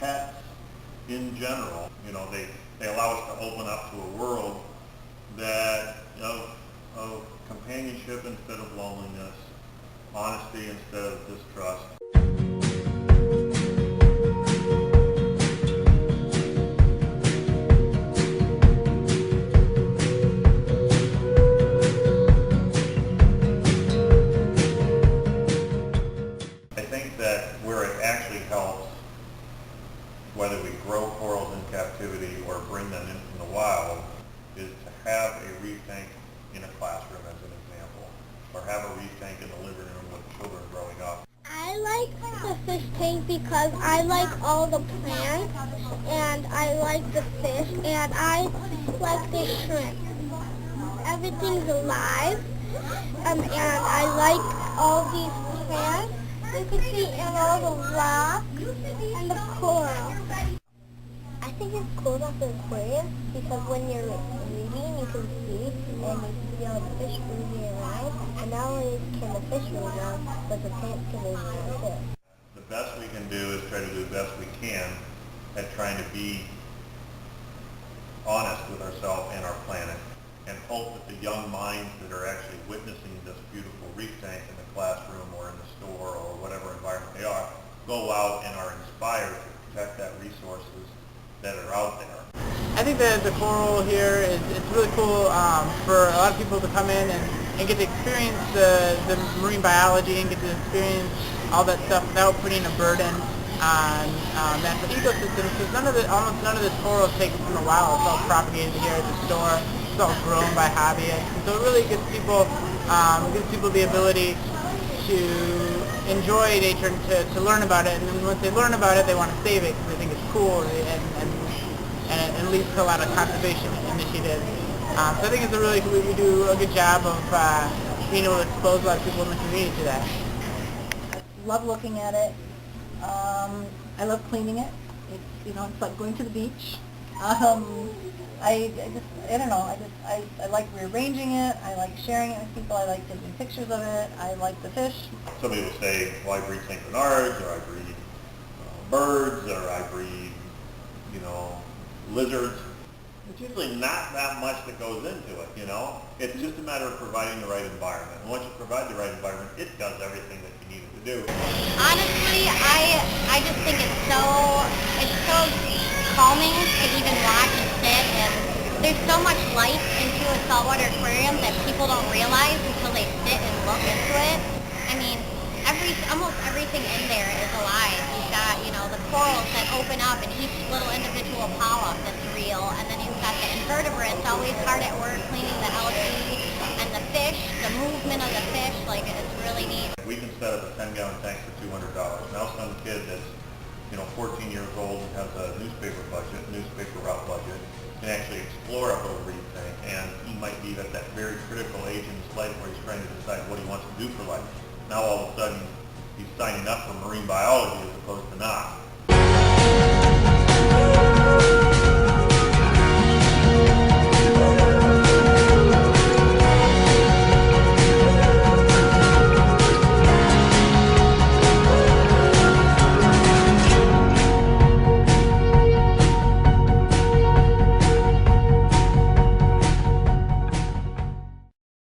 pets in general. They allow us to open up to a world that of companionship instead of loneliness, honesty instead of distrust. I think that where it actually helps, whether we grow corals in captivity or bring them in from the wild, is to have a reef tank in a classroom as an example, or have a reef tank in the living room with children growing up. I like the fish tank because I like all the plants, and I like the fish, and I like the shrimp. Everything's alive, and I like all these plants. You can see in all the rocks and the coral. I think it's cool about the aquarium because when you're reading, you can see and you can see all the fish moving around. And not only can the fish move around, but the plants can move around too. The best we can do is try to do the best we can at trying to be honest with ourselves and our planet, and hope that the young minds that are actually witnessing this beautiful reef tank in the classroom or in the store or whatever environment they are, go out and are inspired to protect that resources that are out there. I think that the coral here it's really cool for a lot of people to come in and get to experience the marine biology and get to experience all that stuff without putting a burden on natural ecosystems, because almost none of this coral is taken from the wild. It's all propagated here at the store. It's all grown by hobbyists. And so it really gives people the ability to enjoy nature and to learn about it. And then once they learn about it, they want to save it because they think it's cool, and it leads to a lot of conservation initiatives. So I think we do a good job of being able to expose a lot of people in the community to that. I love looking at it. I love cleaning it. It's like going to the beach. I don't know. I like rearranging it. I like sharing it with people. I like taking pictures of it. I like the fish. Somebody will say, well, I breed St. Bernards, or I breed birds, or I breed, lizards. It's usually not that much that goes into it, It's just a matter of providing the right environment. And once you provide the right environment, it does everything that you need it to do. Honestly, I just think it's so calming to even watch and sit, and there's so much life into a saltwater aquarium that people don't realize until they sit and look into it. I mean, almost everything in there is alive. You've got, the corals that open up and each little individual polyp that's real, and then you've got the invertebrates always hard at work cleaning the algae, and the fish, the movement of the fish, it's really neat. We can set up a 10-gallon tank for $200. Now some kid that's 14 years old and has a newspaper route budget can actually explore a little reef tank, and he might be at that very critical age in his life where he's trying to decide what he wants to do for life. Now all of a sudden he's signing up for marine biology as opposed to not.